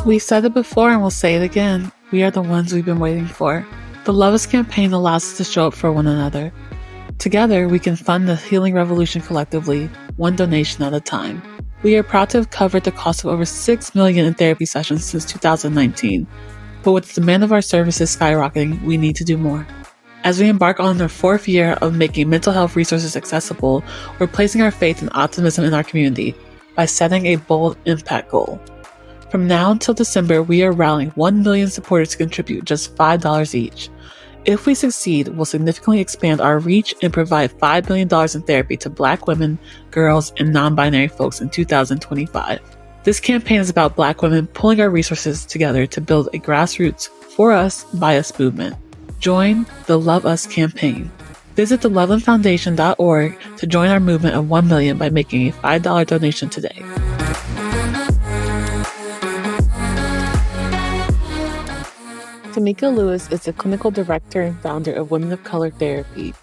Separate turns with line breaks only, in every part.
We said it before and we'll say it again. We are the ones we've been waiting for. The Love Us campaign allows us to show up for one another. Together, we can fund the healing revolution collectively, one donation at a time. We are proud to have covered the cost of over $6 million in therapy sessions since 2019. But with the demand of our services skyrocketing, we need to do more. As we embark on our 4th year of making mental health resources accessible, we're placing our faith and optimism in our community by setting a bold impact goal. From now until December, we are rallying 1 million supporters to contribute just $5 each. If we succeed, we'll significantly expand our reach and provide $5 billion in therapy to Black women, girls, and non-binary folks in 2025. This campaign is about Black women pulling our resources together to build a grassroots, for us, by us movement. Join the Love Us campaign. Visit thelovelandfoundation.org to join our movement of 1 million by making a $5 donation today. Tamika Lewis is the clinical director and founder of Women of Color Therapy.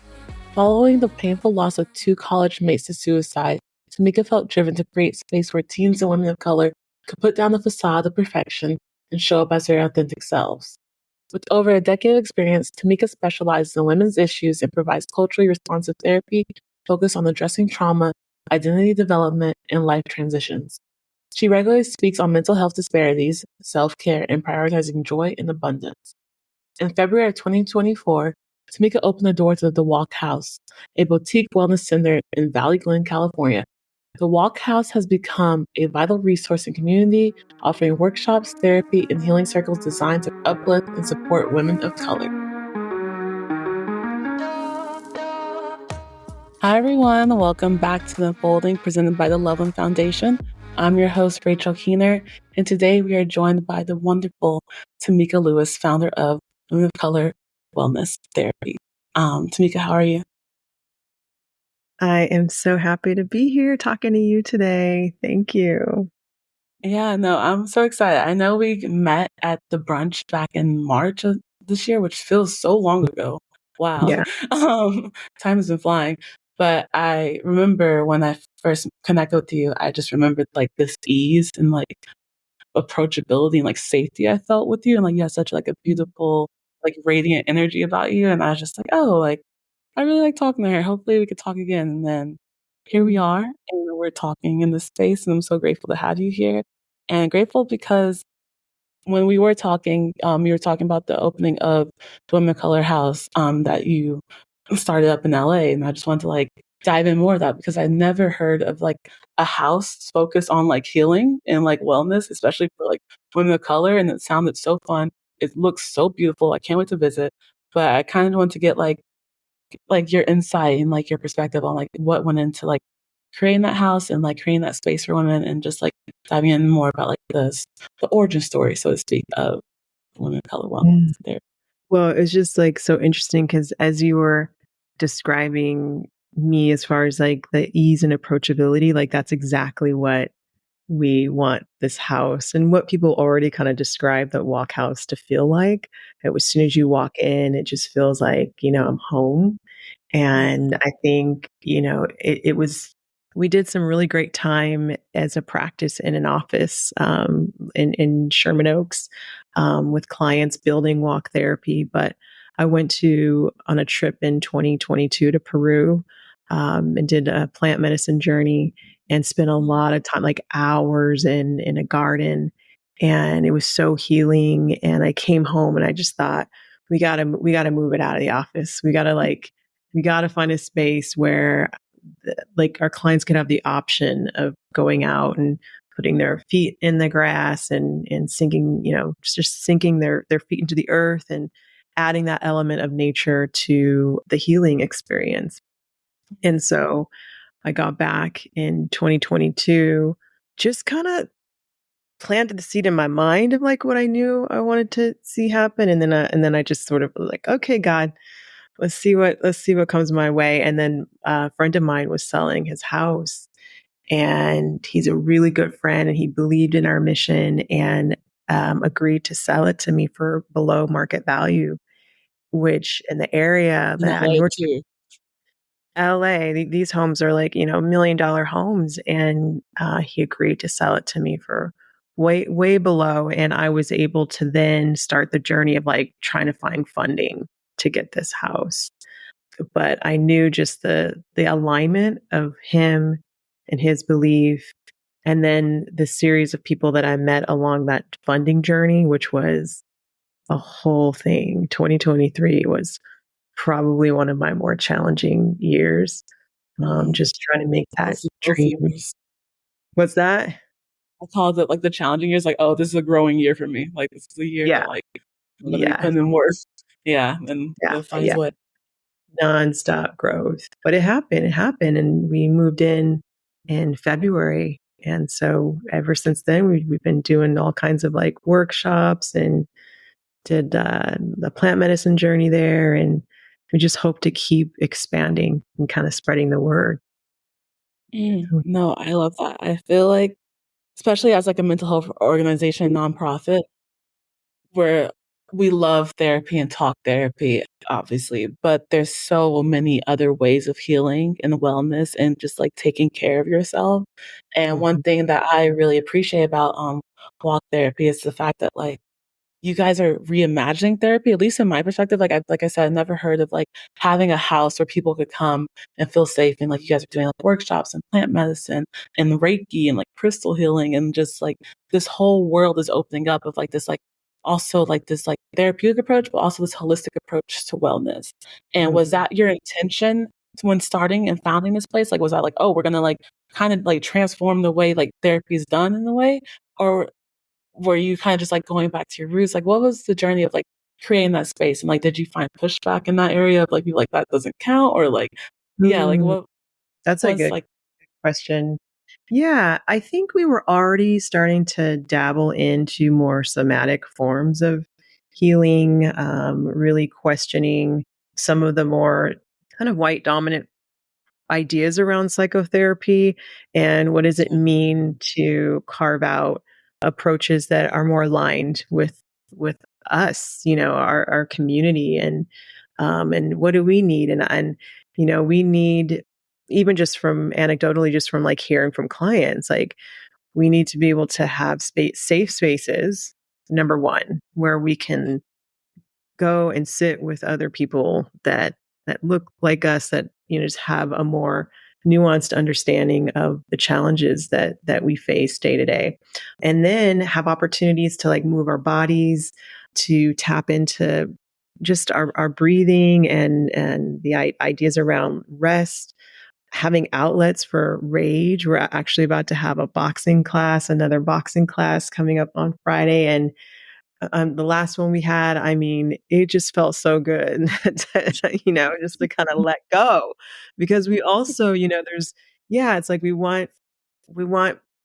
Following the painful loss of 2 college mates to suicide, Tamika felt driven to create space where teens and women of color could put down the facade of perfection and show up as their authentic selves. With over a decade of experience, Tamika specializes in women's issues and provides culturally responsive therapy focused on addressing trauma, identity development, and life transitions. She regularly speaks on mental health disparities, self-care, and prioritizing joy and abundance. In February of 2024, Tamika opened the door to the WOC House, a boutique wellness center in Valley Glen, California. The WOC House has become a vital resource in community, offering workshops, therapy, and healing circles designed to uplift and support women of color. Hi, everyone. Welcome back to The Unfolding, presented by the Loveland Foundation. I'm your host, Rachel Keener, and today we are joined by the wonderful Tamika Lewis, founder of Women of Color Wellness Therapy. Tamika, how are you?
I am so happy to be here talking to you today. Thank you.
Yeah, no, I'm so excited. I know we met at the brunch back in March of this year, which feels so long ago. Wow.
Yeah.
Time has been flying. But I remember when I first connected with you, I just remembered like this ease and like approachability and like safety I felt with you. And like you had such like a beautiful, like radiant energy about you. And I was just like, oh, like I really like talking to her. Hopefully we could talk again. And then here we are, and we're talking in this space. And I'm so grateful to have you here. And grateful because when we were talking, you were talking about the opening of Women of Color House that you started up in LA. And I just wanted to like dive in more of that because I never heard of like a house focused on like healing and like wellness, especially for like women of color. And it sounded so fun. It looks so beautiful. I can't wait to visit. But I kind of want to get like your insight and like your perspective on like what went into like creating that house and like creating that space for women and just like diving in more about like the origin story, so to speak, of women of color wellness there.
Well, it's just like so interesting because as you were describing me as far as like the ease and approachability, like that's exactly what we want this house and what people already kind of describe the WOC House to feel like. As soon as you walk in, it just feels like, I'm home. And I think, we did some really great time as a practice in an office in Sherman Oaks with clients building walk therapy. But I went on a trip in 2022 to Peru and did a plant medicine journey and spent a lot of time, like hours in a garden. And it was so healing. And I came home and I just thought, we gotta move it out of the office. We gotta find a space where like our clients could have the option of going out and putting their feet in the grass and sinking, just sinking their feet into the earth and adding that element of nature to the healing experience. And so I got back in 2022, just kind of planted the seed in my mind of like what I knew I wanted to see happen. And then I just sort of like, okay, God, let's see what comes my way. And then a friend of mine was selling his house and he's a really good friend and he believed in our mission and agreed to sell it to me for below market value. which in the area
In
that I
LA
mean, we're
too.
LA, these homes are like, $1 million homes. And he agreed to sell it to me for way, way below. And I was able to then start the journey of like trying to find funding to get this house. But I knew just the alignment of him and his belief, and then the series of people that I met along that funding journey, which was a whole thing. 2023 was probably one of my more challenging years.
Mm.
Just trying to make that
Those both
dream.
years.
What's that?
I called it like the challenging years, like, oh, this is a growing year for me. Like this is a year
Yeah,
that like I'm gonna be
yeah,
putting in work. Yeah, and
yeah,
it finds
yeah.
what.
Nonstop growth. But it happened, and we moved in February. And so ever since then, we've been doing all kinds of like workshops and did the plant medicine journey there. And we just hope to keep expanding and kind of spreading the word.
No, I love that. I feel like, especially as like a mental health organization, nonprofit, where we love therapy and talk therapy, obviously, but there's so many other ways of healing and wellness and just like taking care of yourself. And one
Mhm.
thing that I really appreciate about walk therapy is the fact that like you guys are reimagining therapy, at least in my perspective. Like I said, I've never heard of like having a house where people could come and feel safe. And like you guys are doing like workshops and plant medicine and Reiki and like crystal healing and just like this whole world is opening up of like this like also like this like therapeutic approach, but also this holistic approach to wellness. And was
Mhm.
that your intention when starting and founding this place? Like was that like, oh, we're gonna like kind of like transform the way like therapy is done in a way? Or were you kind of just like going back to your roots? Like, what was the journey of like creating that space? And like, did you find pushback in that area of like, people like that doesn't count? Or like, yeah, like
Mm,
what
that's a
was
good
like,
question. Yeah, I think we were already starting to dabble into more somatic forms of healing, really questioning some of the more kind of white dominant ideas around psychotherapy and what does it mean to carve out approaches that are more aligned with us, our community, and what do we need, and we need, even just from anecdotally, just from like hearing from clients, like we need to be able to have safe spaces, number one, where we can go and sit with other people that look like us, that just have a more nuanced understanding of the challenges that we face day to day, and then have opportunities to like move our bodies, to tap into just our breathing, and the ideas around rest, having outlets for rage. We're actually about to have another boxing class coming up on Friday. And the last one we had, I mean, it just felt so good, just to kind of let go, because we also, yeah, it's like we want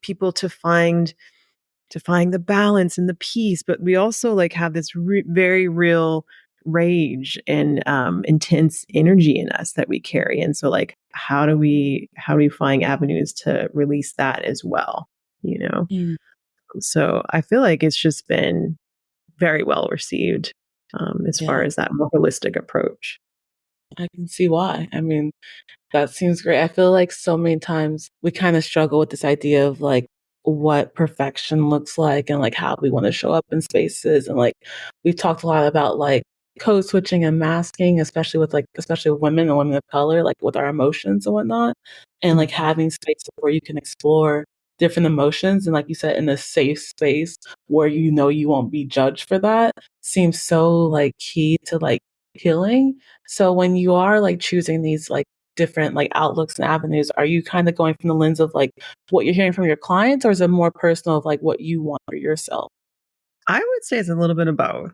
people to find the balance and the peace, but we also like have this very real rage and intense energy in us that we carry. And so like, how do we find avenues to release that as well? You know,
mm,
so I feel like it's just been very well received, as far
yeah,
as that more holistic approach.
I can see why. I mean, that seems great. I feel like so many times we kind of struggle with this idea of like what perfection looks like and like how we want to show up in spaces. And like we've talked a lot about like code switching and masking, especially with women and women of color, like with our emotions and whatnot. And like
Mhm.
having spaces where you can explore different emotions and like you said, in a safe space where you know you won't be judged for that seems so like key to like healing. So when you are like choosing these like different like outlooks and avenues, are you kind of going from the lens of like what you're hearing from your clients, or is it more personal of like what you want for yourself?
I would say it's a little bit of both,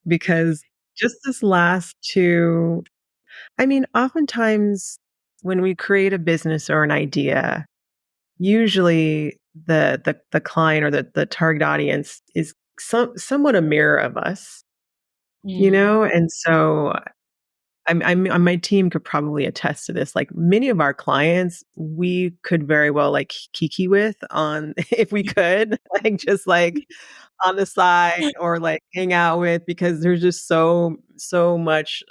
because just this last two, I mean, oftentimes when we create a business or an idea, usually the client or the target audience is somewhat a mirror of us,
Mm,
and so my team could probably attest to this. Like many of our clients, we could very well like kiki with on if we could, like just like on the side or like hang out with because there's just so much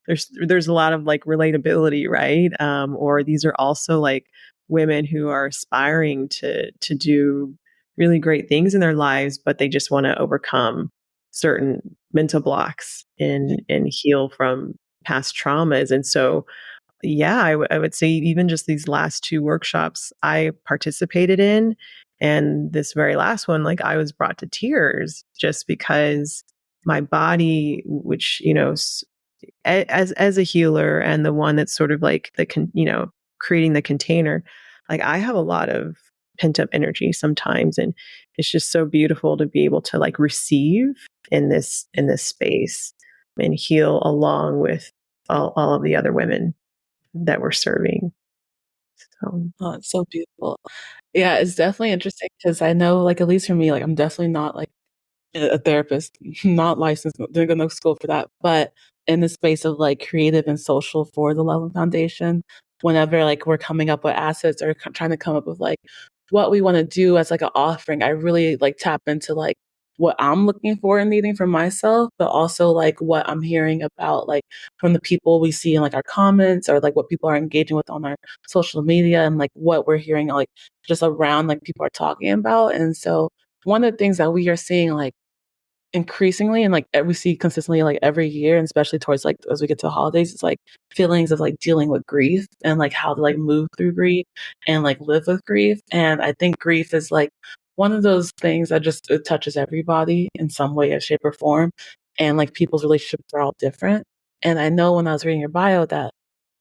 there's a lot of like relatability, right? Or these are also like women who are aspiring to do really great things in their lives, but they just want to overcome certain mental blocks and heal from past traumas. And so yeah, I would say even just these last two workshops I participated in, and this very last one, like I was brought to tears just because my body, which as a healer and the one that's sort of like creating the container, like I have a lot of pent up energy sometimes, and it's just so beautiful to be able to like receive in this space and heal along with all of the other women that we're serving. So,
Oh, it's so beautiful. Yeah, it's definitely interesting because I know, like, at least for me, like, I'm definitely not like a therapist, not licensed, didn't go no school for that. But in the space of like creative and social for the Love and Foundation, whenever like we're coming up with assets or trying to come up with like what we want to do as like an offering, I really like tap into like what I'm looking for and needing for myself, but also like what I'm hearing about like from the people we see in like our comments or like what people are engaging with on our social media and like what we're hearing like just around like people are talking about. And so one of the things that we are seeing like increasingly and like we see consistently like every year and especially towards like as we get to the holidays it's like feelings of like dealing with grief and like how to like move through grief and like live with grief. And I think grief is like one of those things that just it touches everybody in some way or shape or form, and like people's relationships are all different. And I know when I was reading your bio that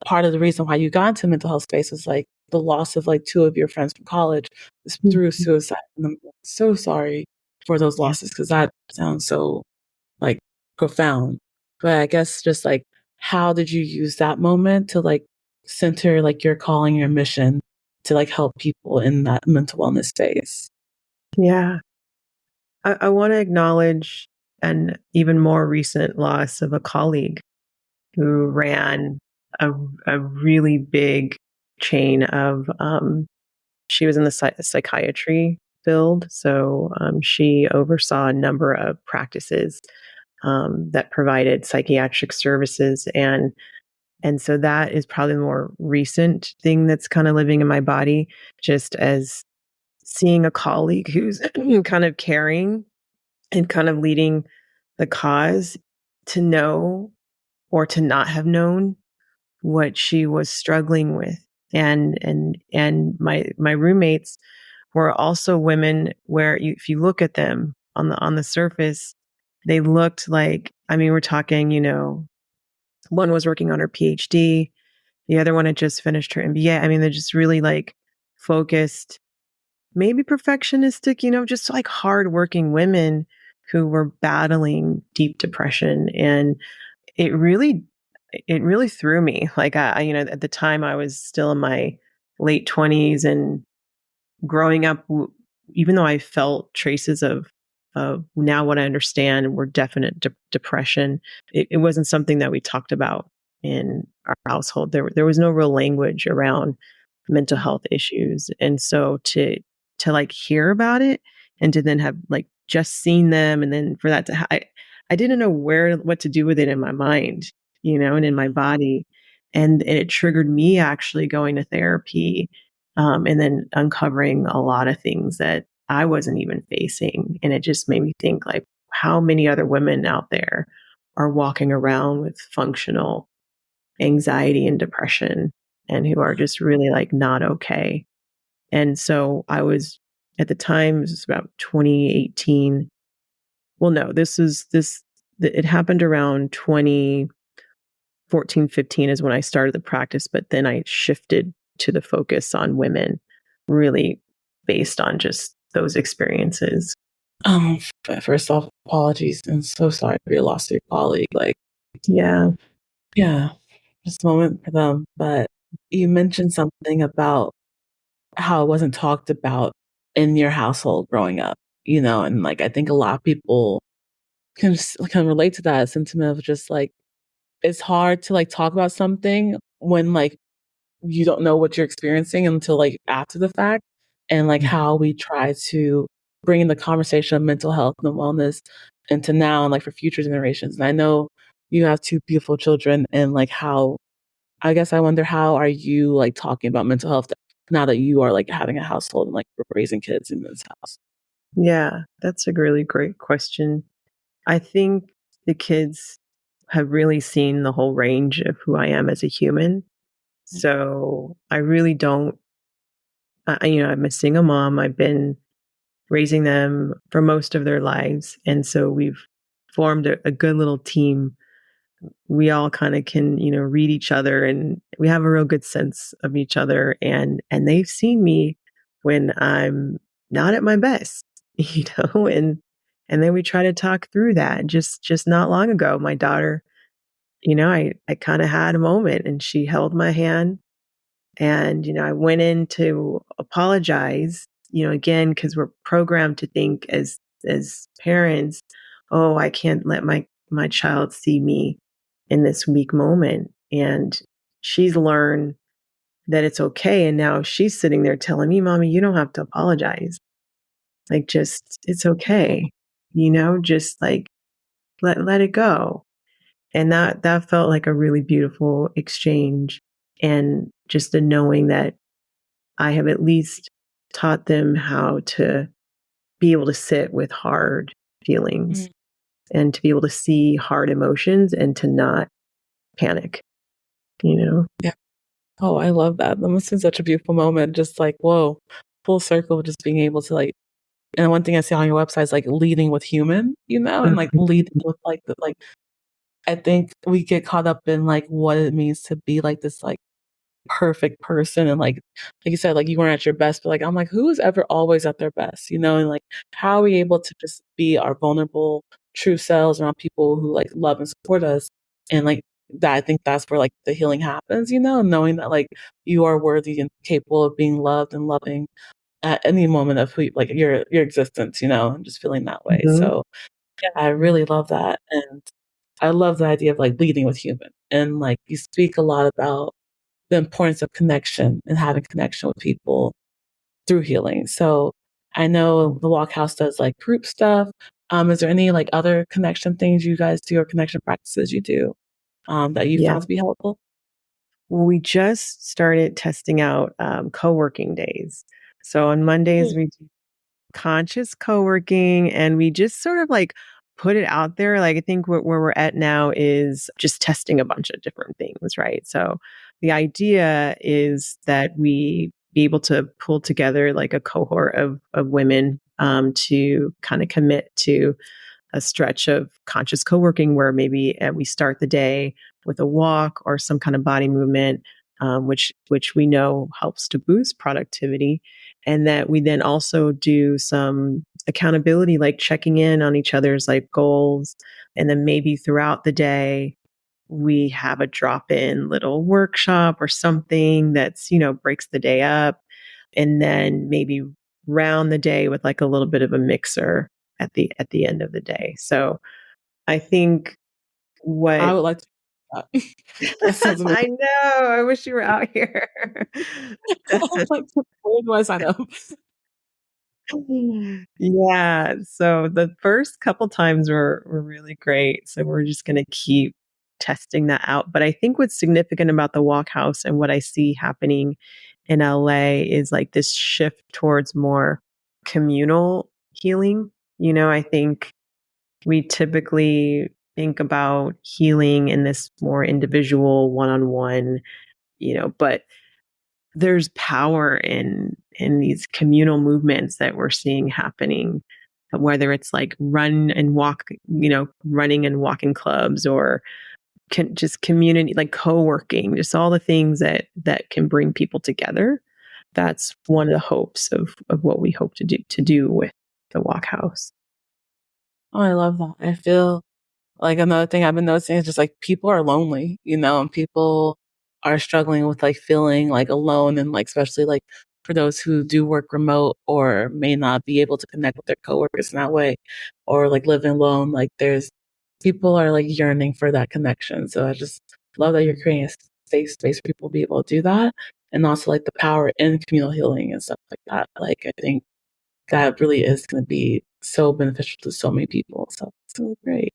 part of the reason why you got into mental health space was like the loss of like two of your friends from college is through
mhm.
suicide. And I'm so sorry for those
Yeah.
losses because that sounds so like profound. But I guess just like how did you use that moment to like center like your calling, your mission to like help people in that mental wellness space?
Yeah. I want to acknowledge an even more recent loss of a colleague who ran a, a really big chain of, she was in the psychiatry field. So she oversaw a number of practices that provided psychiatric services. And so that is probably the more recent thing that's kind of living in my body, just as seeing a colleague who's kind of caring and kind of leading the cause to know or to not have known what she was struggling with. And my roommates were also women where if you look at them on the surface, they looked like, I mean, we're talking, one was working on her PhD, the other one had just finished her MBA. I mean, they're just really like focused, maybe perfectionistic, just like hardworking women who were battling deep depression. And it really, it really threw me. Like at the time I was still in my late 20s and growing up, even though I felt traces of now what I understand were definite depression, it wasn't something that we talked about in our household. There was no real language around mental health issues, and so to like hear about it and to then have like just seen them, and then for that to I didn't know what to do with it in my mind, and in my body, and it triggered me actually going to therapy, and then uncovering a lot of things that I wasn't even facing. And it just made me think like how many other women out there are walking around with functional anxiety and depression and who are just really like not okay. And so I was at the time, this was about 2018. Well, no, it happened around 2014, 15 is when I started the practice, but then I shifted to the focus on women, really based on just those experiences.
First off, apologies and so sorry for your loss of your colleague. Like,
Yeah.
yeah, just a moment for them. But you mentioned something about how it wasn't talked about in your household growing up, and like I think a lot of people can relate to that sentiment of just like it's hard to like talk about something when like you don't know what you're experiencing until like after the fact, and like how we try to bring in the conversation of mental health and wellness into now and like for future generations. And I know you have two beautiful children, and like how, I guess I wonder, how are you like talking about mental health now that you are like having a household and like raising kids in this house?
Yeah, that's a really great question. I think the kids have really seen the whole range of who I am as a human. So I really don't, I'm a single mom. I've been raising them for most of their lives. And so we've formed a good little team. We all kind of can, read each other, and we have a real good sense of each other. And they've seen me when I'm not at my best, and then we try to talk through that. Just not long ago, my daughter, I kind of had a moment, and she held my hand, and, I went in to apologize, again, because we're programmed to think as parents, oh, I can't let my child see me in this weak moment. And she's learned that it's okay. And now she's sitting there telling me, Mommy, you don't have to apologize. Like, just, it's okay. Just like let it go. And that felt like a really beautiful exchange. And just the knowing that I have at least taught them how to be able to sit with hard feelings
Mm,
and to be able to see hard emotions and to not panic, you know?
yeah. Oh, I love that. That must have been such a beautiful moment. Just like, whoa, full circle, just being able to like, and one thing I see on your website is like leading with human, and like
Mhm.
leading with like the like, I think we get caught up in like what it means to be like this like perfect person, and like you said, like you weren't at your best, but like I'm like, who is ever always at their best, and like how are we able to just be our vulnerable true selves around people who like love and support us, and like that, I think that's where like the healing happens, knowing that like you are worthy and capable of being loved and loving at any moment of like your existence, and just feeling that way.
Mhm.
So yeah, I really love that. And I love the idea of like leading with human, and like you speak a lot about the importance of connection and having connection with people through healing. So I know the Walk House does like group stuff. Is there any like other connection things you guys do or connection practices you do that you
Yeah.
found to be helpful?
Well, we just started testing out co-working days. So on Mondays,
Mm.
we conscious co-working, and we just sort of like put it out there. Like, I think where we're at now is just testing a bunch of different things, right? So the idea is that we be able to pull together like a cohort of women, to kind of commit to a stretch of conscious co-working where maybe we start the day with a walk or some kind of body movement, which we know helps to boost productivity, and that we then also do some accountability, like checking in on each other's like goals, and then maybe throughout the day we have a drop-in little workshop or something that's, breaks the day up, and then maybe round the day with like a little bit of a mixer at the end of the day. So I think
I
what
would like to do that. That sounds amazing.
I know, I wish you were out here.
I'm like, where do I sign up?
Yeah, so the first couple times were really great. So we're just going to keep testing that out. But I think what's significant about the Walk House and what I see happening in LA is like this shift towards more communal healing. I think we typically think about healing in this more individual one-on-one, but there's power in these communal movements that we're seeing happening, whether it's like running and walking clubs, or just community, like co-working, just all the things that can bring people together. That's one of the hopes of what we hope to do with the Walk House.
Oh, I love that. I feel like another thing I've been noticing is just like people are lonely, and people are struggling with like feeling like alone, and like especially like for those who do work remote or may not be able to connect with their coworkers in that way, or like living alone. Like there's people are like yearning for that connection. So I just love that you're creating a safe space for people to be able to do that. And also like the power in communal healing and stuff like that. Like I think that really is going to be so beneficial to so many people. So it's really great.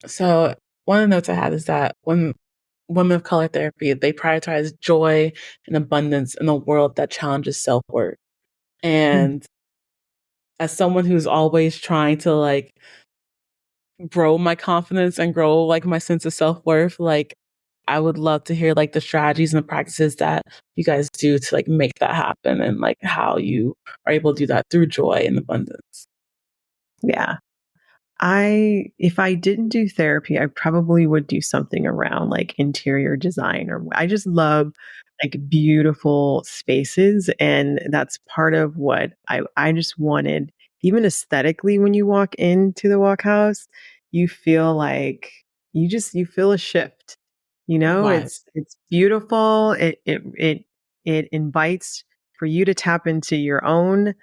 So one of the notes I had is that when women of color therapy, they prioritize joy and abundance in a world that challenges self-worth.
Mm.
And as someone who's always trying to like grow my confidence and grow like my sense of self-worth, like I would love to hear like the strategies and the practices that you guys do to like make that happen and like how you are able to do that through joy and abundance.
Yeah. If I didn't do therapy, I probably would do something around like interior design, or I just love like beautiful spaces. And that's part of what I just wanted, even aesthetically, when you walk into the walk house, you feel like you feel a shift.
Right.
It's beautiful. It invites for you to tap into your own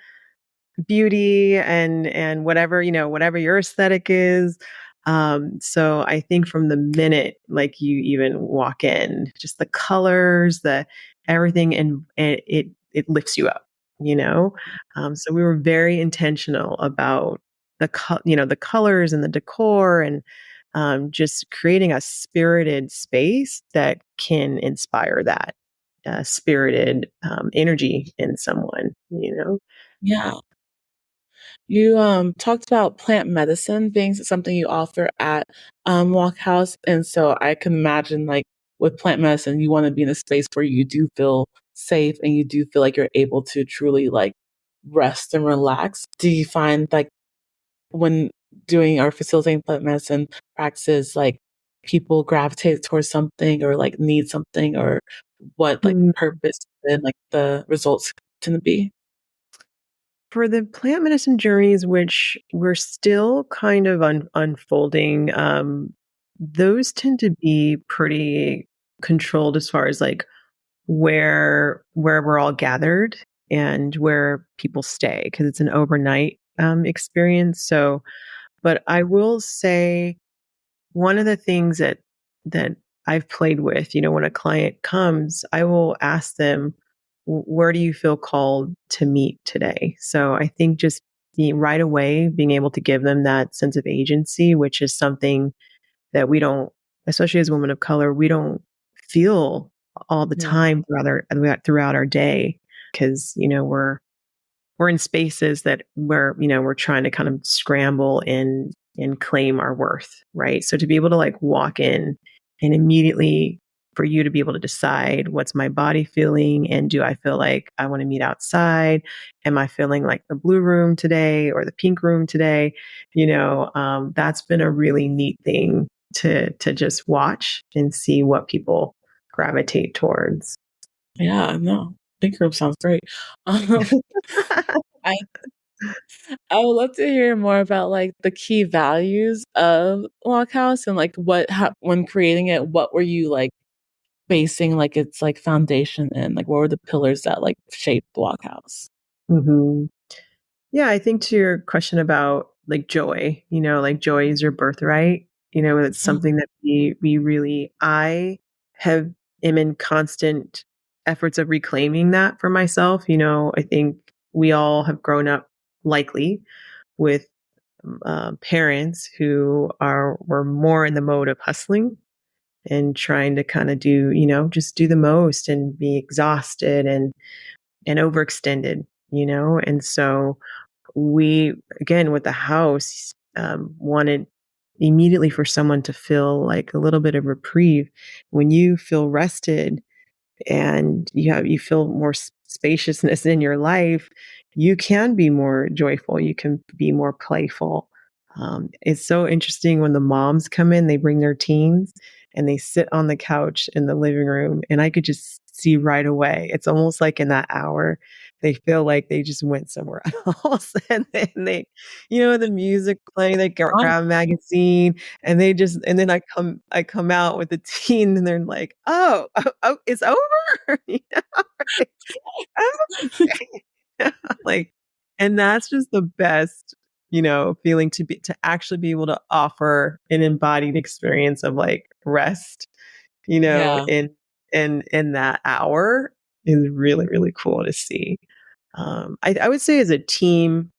beauty and whatever, whatever your aesthetic is. So I think from the minute like you even walk in, just the colors, the everything, and it lifts you up, you know. So we were very intentional about the colors and the decor, and just creating a spirited space that can inspire that spirited energy in someone.
Yeah. You talked about plant medicine being something you offer at Walk House, and so I can imagine like with plant medicine, you want to be in a space where you do feel safe and you do feel like you're able to truly like rest and relax. Do you find like when doing or facilitating plant medicine practices, like people gravitate towards something or like need something, or what like purpose and like the results tend to be?
For the plant medicine journeys, which we're still kind of unfolding, those tend to be pretty controlled as far as like where we're all gathered and where people stay, because it's an overnight experience. So, but I will say one of the things that I've played with, when a client comes, I will ask them, where do you feel called to meet today? So I think just right away being able to give them that sense of agency, which is something that we don't, especially as women of color, we don't feel all the
Yeah.
time throughout our day, because we're in spaces that we're trying to kind of scramble and claim our worth, right? So to be able to like walk in and immediately for you to be able to decide, what's my body feeling, and do I feel like I want to meet outside? Am I feeling like the blue room today or the pink room today? That's been a really neat thing to just watch and see what people gravitate towards.
Yeah, no. Pink room sounds great. Um, I I would love to hear more about like the key values of Lockhouse and like when creating it, what were you like basing like its like foundation in? Like what were the pillars that like shaped Lockhouse?
Mhm. Yeah, I think to your question about like joy, like joy is your birthright. It's
Mm,
something that we really I have am in constant efforts of reclaiming that for myself. I think we all have grown up likely with parents who were more in the mode of hustling and trying to kind of do, just do the most and be exhausted and overextended, and so we, again, with the house, wanted immediately for someone to feel like a little bit of reprieve. When you feel rested and you feel more spaciousness in your life, you can be more joyful, you can be more playful. It's so interesting when the moms come in, they bring their teens and they sit on the couch in the living room, and I could just see right away, it's almost like in that hour they feel like they just went somewhere else. And then the music playing, they
right.
grab a magazine, and and then I come out with the teen, and they're like, oh, it's over. You know? Like, "Oh, okay." Like, and that's just the best feeling to actually be able to offer an embodied experience of like rest,
Yeah.
in that hour is really, really cool to see. I would say as a team,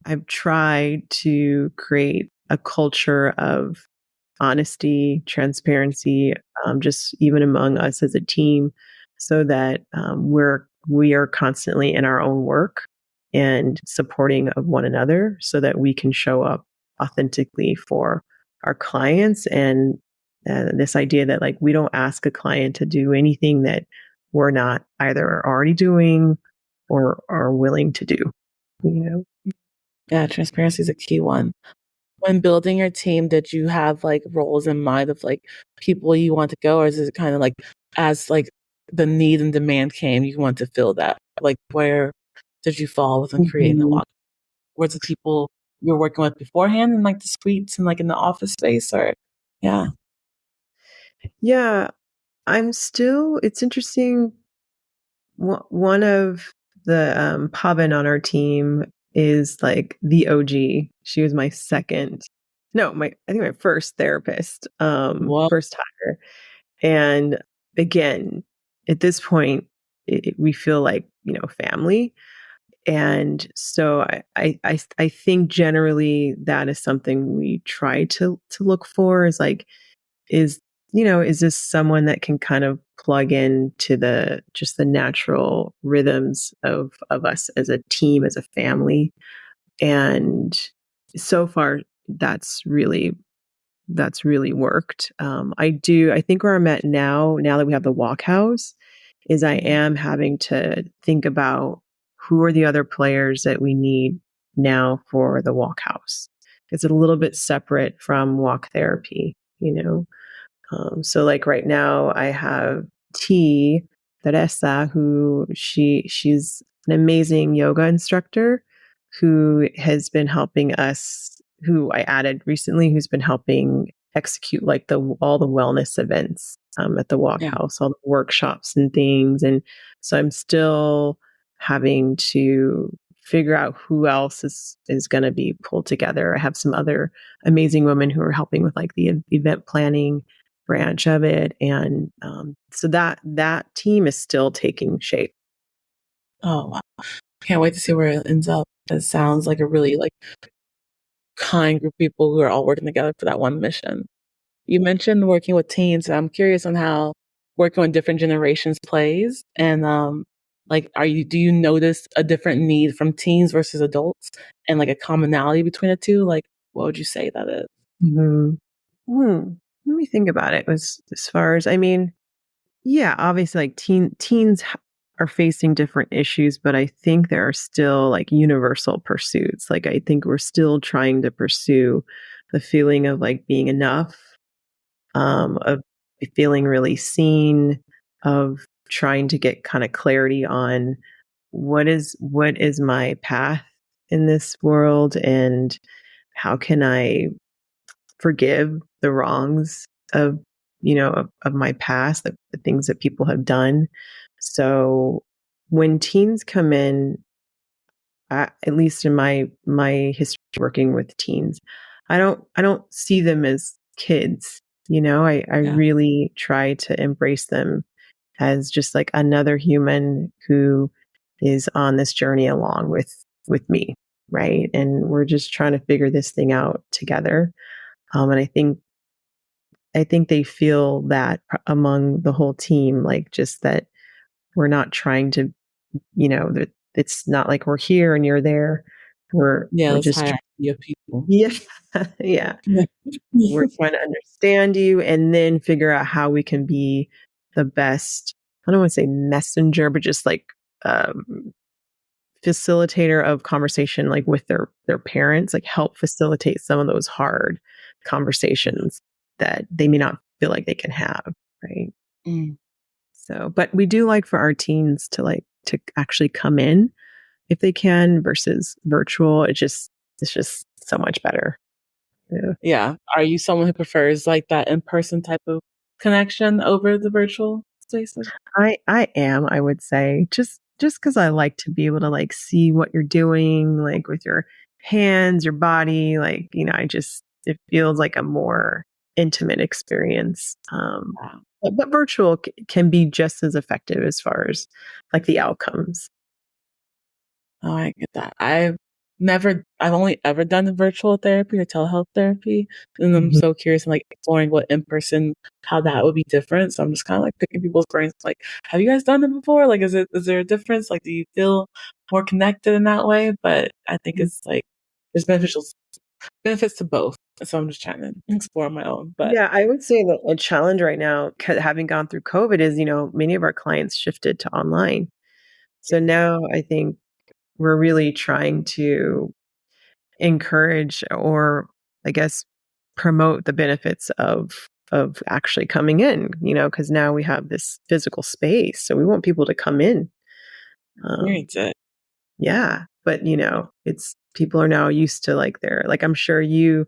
I've tried to create a culture of honesty, transparency, just even among us as a team, so that we are constantly in our own work and supporting of one another, so that we can show up authentically for our clients. And this idea that like we don't ask a client to do anything that we're not either already doing or are willing to do. You know.
Yeah, transparency is a key one. When building your team, did you have like roles in mind of like people you want to go, or is it kind of like as like the need and demand came, you want to fill that? Like where did you fall within creating the
Mhm.
walk? Was it people you were working with beforehand in like the suites and like in the office space, or yeah,
Yeah, it's interesting. One of the Pavin on our team is like the OG. She was my second, no, I think my first therapist,
well,
first hire. And again, at this point, we feel like, family. And so I think generally that is something we try to look for, is like, is is this someone that can kind of plug into the just the natural rhythms of us as a team, as a family. And so far that's really worked. I think where I'm at now that we have the walk house, is I am having to think about who are the other players that we need now for the walk house. It's a little bit separate from walk therapy. So like right now I have T Teresa, who she's an amazing yoga instructor who has been helping us, who I added recently, who's been helping execute like all the wellness events at the Walk
yeah.
House, all the workshops and things. And so I'm still having to figure out who else is going to be pulled together. I have some other amazing women who are helping with like the event planning branch of it. And so that team is still taking shape.
Oh wow, can't wait to see where it ends up. It sounds like a really like kind group of people who are all working together for that one mission. You mentioned working with teens. I'm curious on how working with different generations plays, and like, do you notice a different need from teens versus adults, and like a commonality between the two? Like, what would you say that is?
Mhm. Hmm. Let me think about it. As far as, I mean, yeah, obviously, like teens are facing different issues, but I think there are still like universal pursuits. Like I think we're still trying to pursue the feeling of like being enough, of feeling really seen, of trying to get kind of clarity on what is my path in this world, and how can I forgive the wrongs of my past, the things that people have done. So when teens come in, at least in my history working with teens, I don't see them as kids. I
Yeah,
really try to embrace them as just like another human who is on this journey along with me, right? And we're just trying to figure this thing out together. And I think they feel that among the whole team, like just that we're not trying to, that it's not like we're here and you're there.
yeah,
We're
this
just,
hierarchy of people.
yeah, yeah.
Yeah.
We're trying to understand you and then figure out how we can be the best. I don't want to say messenger, but just like facilitator of conversation, like with their parents, like help facilitate some of those hard conversations that they may not feel like they can have, right?
Mm.
So, but we do like for our teens to actually come in if they can versus virtual. It's just so much better. Yeah.
Yeah. Are you someone who prefers like that in person type of connection over the virtual spaces?
I am, I would say, just because I like to be able to like see what you're doing, like with your hands, your body. Like, it feels like a more intimate experience.
Wow.
But virtual can be just as effective as far as like the outcomes.
Oh, I get that. I've only ever done the virtual therapy or telehealth therapy, and I'm
Mhm.
so curious and like exploring what in person, how that would be different. So I'm just kind of like picking people's brains. Like, have you guys done it before? Like, is there a difference? Like, do you feel more connected in that way? But I think it's like there's benefits to both. So I'm just trying to explore my own. But
Yeah, I would say that a challenge right now, having gone through COVID, is many of our clients shifted to online. So now I think we're really trying to encourage, or I guess promote, the benefits of actually coming in, because now we have this physical space. So we want people to come in. Um,
experience it.
yeah. But it's people are now used to like I'm sure you,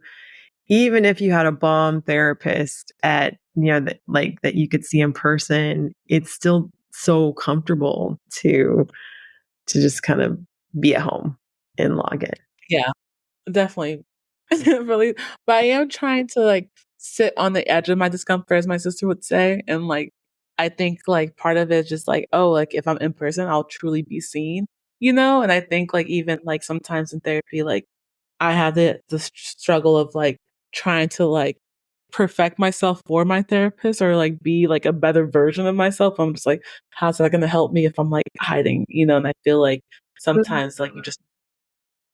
even if you had a bomb therapist at, that you could see in person, it's still so comfortable to just kind of be at home and log in.
Yeah. Definitely. Really, but I am trying to, like, sit on the edge of my discomfort, as my sister would say, and, like, I think, like, part of it is just, like, oh, like, if I'm in person, I'll truly be seen, you know? And I think, like, even, like, sometimes in therapy, like, I have the struggle of, like, trying to, like, perfect myself for my therapist or, like, be, like, a better version of myself. I'm just like, "How's that gonna help me if I'm, like, hiding?" You know? And I feel like
Mhm.
sometimes, like, you just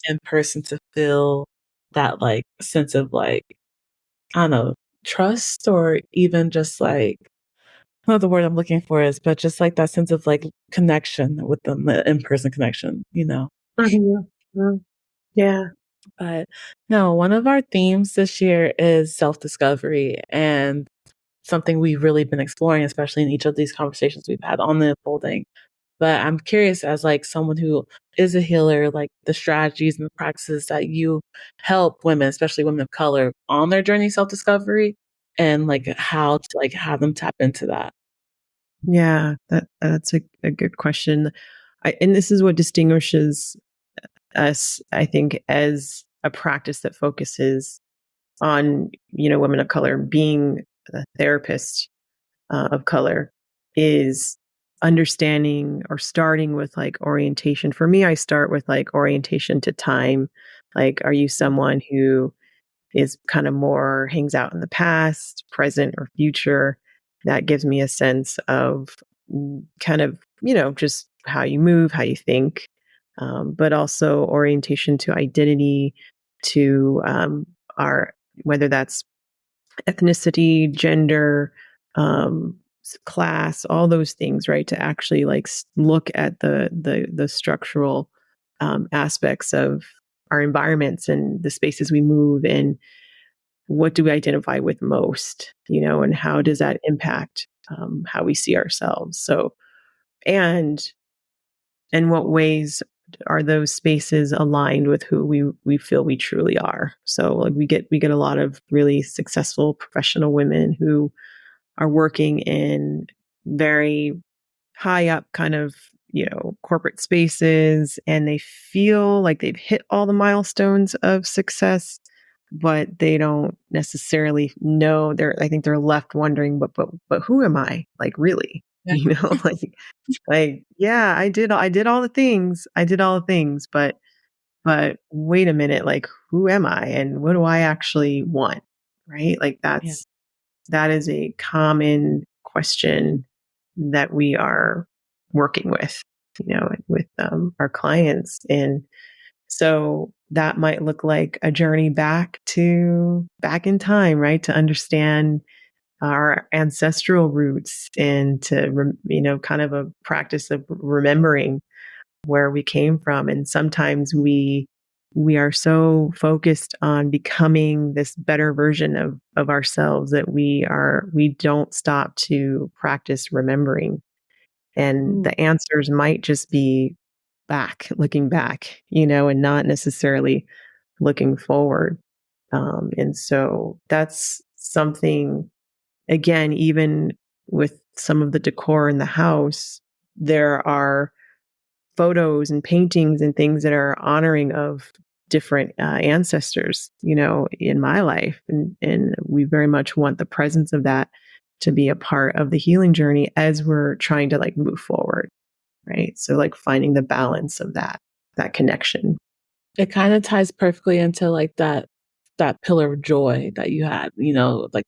in person to feel that, like, sense of, like, I don't know, trust or even just, like I don't know the word I'm looking for is, but just, like, that sense of, like, connection with them, the in-person connection, you know?
Mhm. Mm. Yeah.
But, no, one of our themes this year is self-discovery and something we've really been exploring, especially in each of these conversations we've had on the unfolding. But I'm curious as, like, someone who is a healer, like, the strategies and the practices that you help women, especially women of color, on their journey self-discovery and, like, how to, like, have them tap into that.
Yeah, that's a good question. And this is what distinguishes us, I think, as a practice that focuses on, women of color being a therapist of color, is understanding or starting with like orientation. For me, I start with like orientation to time. Like, are you
Mm,
someone who is kind of more hangs out in the past, present, or future? That gives me a sense of kind of, just how you move, how you think, but also orientation to identity, to our, whether that's ethnicity, gender, class, all those things, right? To actually like look at the structural aspects of our environments and the spaces we move in. What do we identify with most, and how does that impact how we see ourselves? So, and in what ways are those spaces aligned with who we feel we truly are? So, like, we get a lot of really successful professional women who are working in very high up kind of, corporate spaces, and they feel like they've hit all the milestones of success, but they don't necessarily know. I think they're left wondering, but who am I? Like, really?
yeah,
Like, yeah, I did all the things. I did all the things, but wait a minute, like, who am I and what do I actually want? Right? Like,
yeah.
that is a common question that we are working with, with our clients. And so that might look like a journey back in time, right? To understand our ancestral roots, and to, kind of a practice of remembering where we came from. And sometimes we are so focused on becoming this better version of ourselves that we don't stop to practice remembering. And
Mm,
the answers might just be looking back, and not necessarily looking forward. And so that's something, again, even with some of the decor in the house, there are photos and paintings and things that are honoring of different ancestors, in my life, and we very much want the presence of that to be a part of the healing journey as we're trying to like move forward, right? So like finding the balance of that connection.
It kind of ties perfectly into like that pillar of joy that you had, like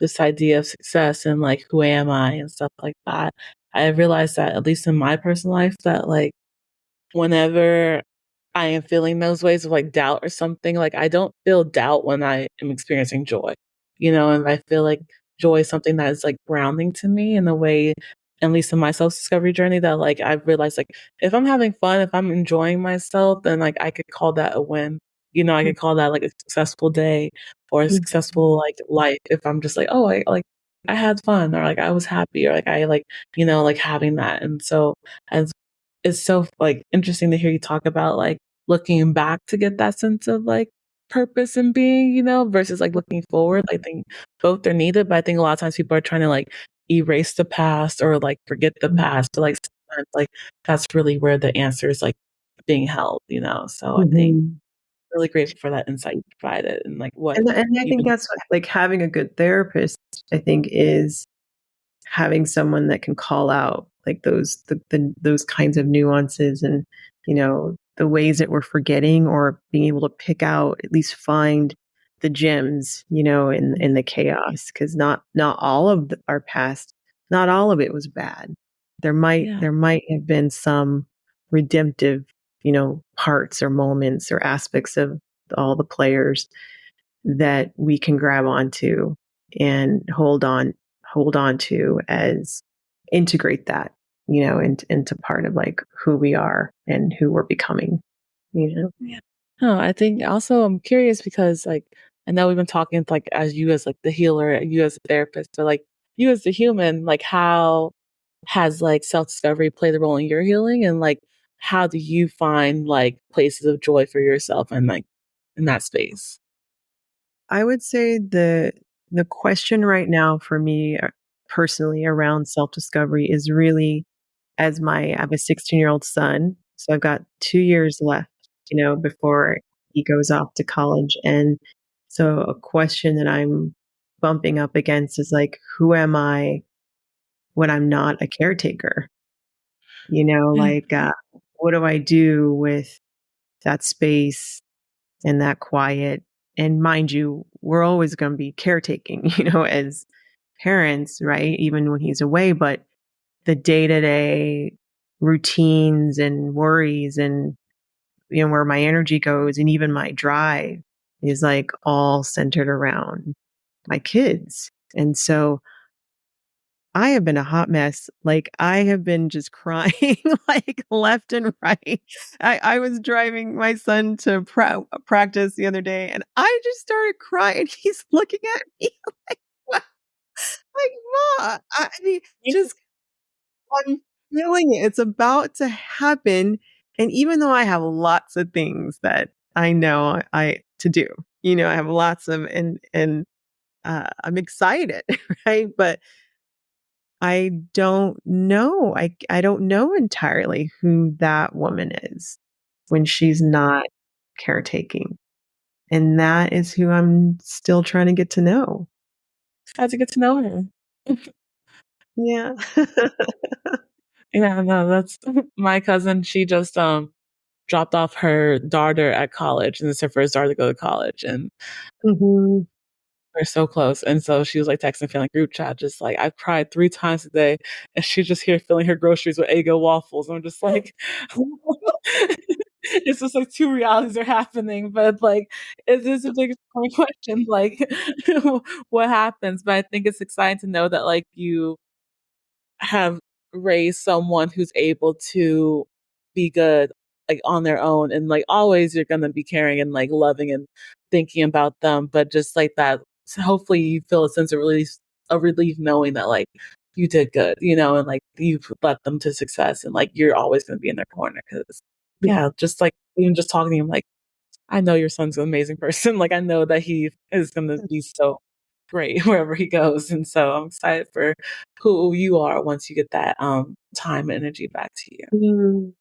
this idea of success and like who am I and stuff like that. I realized that at least in my personal life that like whenever I am feeling those ways of like doubt or something, like I don't feel doubt when I am experiencing joy, and I feel like joy is something that is like grounding to me in a way, at least in my self discovery journey, that like I've realized like if I'm having fun, if I'm enjoying myself, then like I could call that a win. I could call that like a successful day or a
Mhm.
successful like life if I'm just like, oh, I had fun or like I was happy or like I like, like having that. And so as it's so, like, interesting to hear you talk about, like, looking back to get that sense of, like, purpose and being, versus, like, looking forward. I think both are needed, but I think a lot of times people are trying to, like, erase the past or, like, forget the past, but, like, sometimes, like, that's really where the answer is, like, being held. So I think
Mhm.
really grateful for that insight you provided and, like, what
And I
you've
think
been.
that's what, like, having a good therapist, I think, is having someone that can call out like those kinds of nuances and the ways that we're forgetting or being able to pick out, at least find the gems, in the chaos, because not all of our past, not all of it was bad.
Yeah.
There might have been some redemptive, parts or moments or aspects of all the players that we can grab onto and hold on to, as integrate that, into part of like who we are and who we're becoming, you know.
Yeah. No, I think also I'm curious because like I know we've been talking like as you as like the healer, you as a therapist, but like you as the human, like how has like self-discovery played a role in your healing and like how do you find like places of joy for yourself and like in that space?
I would say the question right now for me, personally, around self-discovery is really, I have a 16-year-old son, so I've got 2 years left, before he goes off to college, and so a question that I'm bumping up against is like, who am I when I'm not a caretaker?
Yeah.
Like, what do I do with that space and that quiet? And mind you, we're always gonna be caretaking, as parents, right? Even when he's away, but the day-to-day routines and worries and, where my energy goes and even my drive is, like, all centered around my kids. And so I have been a hot mess. Like, I have been just crying, like, left and right. I was driving my son to practice the other day, and I just started crying. He's looking at me like, "What?" Like, "Ma," I mean, just I'm feeling it. It's about to happen, and even though I have lots of things that I know I to do, I have lots of, and I'm excited, right? But I don't know. I don't know entirely who that woman is when she's not caretaking, and that is who I'm still trying to get to know.
How'd you get to know her?
Yeah.
Yeah, no, that's my cousin, she just dropped off her daughter at college and it's her first daughter to go to college and
Mhm.
we're so close, and so she was, like, texting, feeling group chat, just like, "I've cried 3 times a day," and she's just here filling her groceries with Eggo waffles, I'm just like it's just, like, 2 realities are happening, but, like, it is a big question, like, what happens? But I think it's exciting to know that, like, you have raised someone who's able to be good, like, on their own, and, like, always you're gonna be caring and, like, loving and thinking about them, but just like that so hopefully you feel a sense of relief knowing that, like, you did good, and, like, you've led them to success and, like, you're always gonna be in their corner. Because yeah, just, like, even just talking to him, like, I know your son's an amazing person, like, I know that he is gonna be so great wherever he goes, and so I'm excited for who you are once you get that, time and energy back to you.
Mm,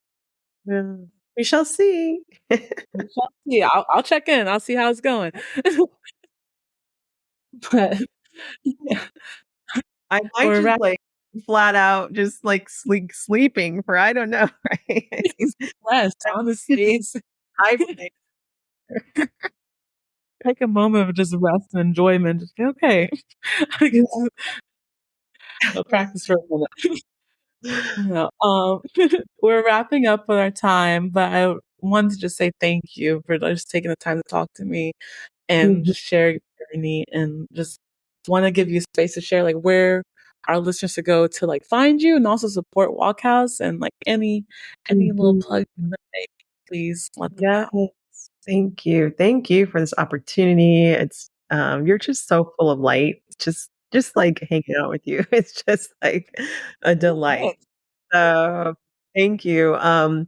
yeah. We shall see.
We shall see. I'll check in. I'll see how it's going. But yeah,
I might
we're
just
wrapping
like flat out just like sleeping for I don't know, right?
rest, honestly.
Hibernate.
Take a moment of just rest and enjoyment. Just be okay. I guess I'll practice for a minute. No, we're wrapping up with our time, but I wanted to just say thank you for just taking the time to talk to me and
Mhm,
just share your journey, and just want to give you space to share like where our listeners should go to like find you and also support Walk House, and like any little
mhm.
plug you want to make, please let them
Yes.
know.
Thank you. Thank you for this opportunity. It's you're just so full of light. Just like hanging out with you. It's just like a delight.
Thanks.
So thank you. And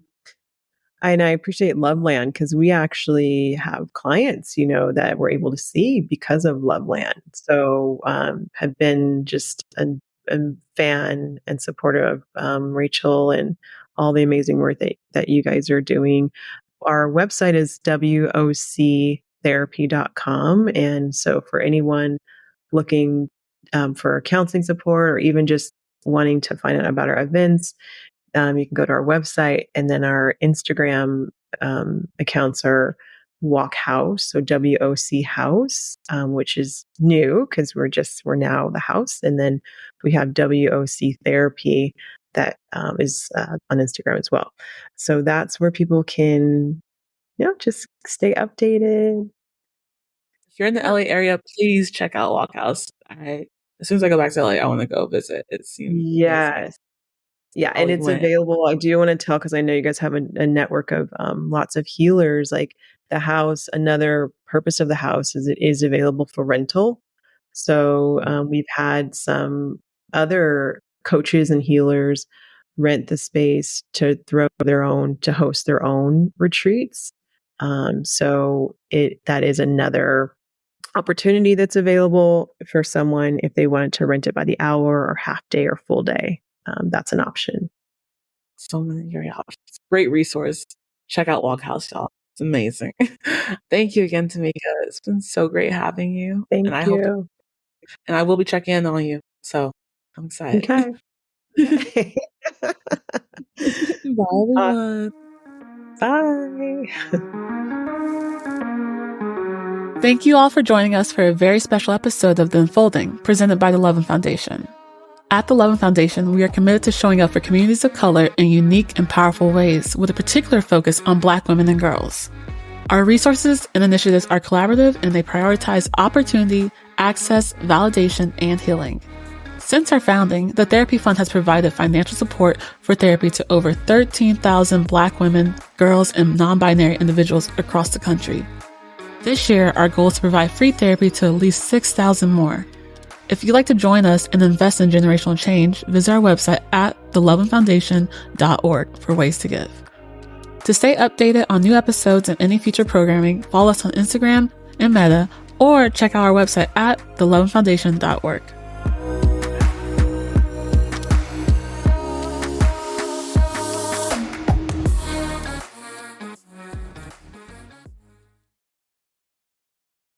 I appreciate Loveland because we actually have clients, that we're able to see because of Loveland. So have been just a fan and supporter of Rachel and all the amazing work that you guys are doing. Our website is WOCtherapy.com. And so for anyone looking for counseling support or even just wanting to find out about our events, you can go to our website, and then our Instagram accounts are WOC House, so WOC House, which is new because we're now the house, and then we have WOC Therapy that is on Instagram as well. So that's where people can, just stay updated.
If you're in the
Yeah.
LA area, please check out Walk House. As soon as I go back to LA, I want to go visit. It seems amazing.
Yes. Yeah, and
Always
it's
went.
available. I do want to tell because I know you guys have a network of lots of healers. Like the house, another purpose of the house is it is available for rental. So we've had some other coaches and healers rent the space to host their own retreats. So that is another opportunity that's available for someone if they wanted to rent it by the hour or half day or full day. That's an option.
So many great options. Great resource. Check out Walk House, y'all. It's amazing. Thank you again, Tamika. It's been so great having you.
Thank you.
And I will be checking in on you. So I'm excited.
Okay. Okay.
Bye, everyone.
Bye.
Thank you all for joining us for a very special episode of The Unfolding, presented by the Lovin Foundation. At the Lovin Foundation, we are committed to showing up for communities of color in unique and powerful ways, with a particular focus on Black women and girls. Our resources and initiatives are collaborative, and they prioritize opportunity, access, validation, and healing. Since our founding, the Therapy Fund has provided financial support for therapy to over 13,000 Black women, girls, and non-binary individuals across the country. This year, our goal is to provide free therapy to at least 6,000 more. If you'd like to join us and invest in generational change, visit our website at thelovinfoundation.org for ways to give. To stay updated on new episodes and any future programming, follow us on Instagram and Meta, or check out our website at thelovinfoundation.org.